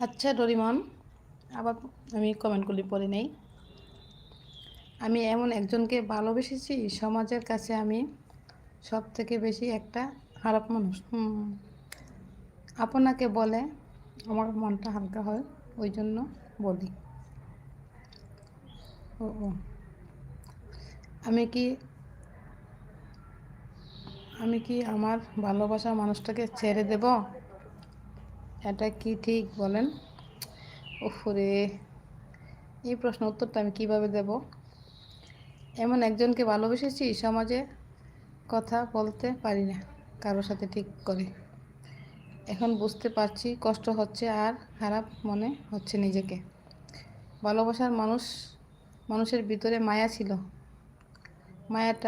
আচ্ছা ডরিমন, আবার আমি কমেন্টগুলি পড়ে নেই। আমি এমন একজনকে ভালোবেসেছি, সমাজের কাছে আমি সব থেকে বেশি একটা খারাপ মানুষ। আপনাকে বলে আমার মনটা হালকা হয়, ওই জন্য বলি। ও ও আমি কি আমি কি আমার ভালোবাসার মানুষটাকে ছেড়ে দেব? এটা কি ঠিক বলেন? ওফরে, এই প্রশ্ন উত্তরটা আমি কিভাবে দেব? এমন একজনকে ভালোবেসেছি, সমাজে কথা বলতে পারি না কারোর সাথে ঠিক করে। এখন বুঝতে পারছি কষ্ট হচ্ছে আর খারাপ মনে হচ্ছে নিজেকে। ভালোবাসার মানুষের ভিতরে মায়া ছিল, মায়াটা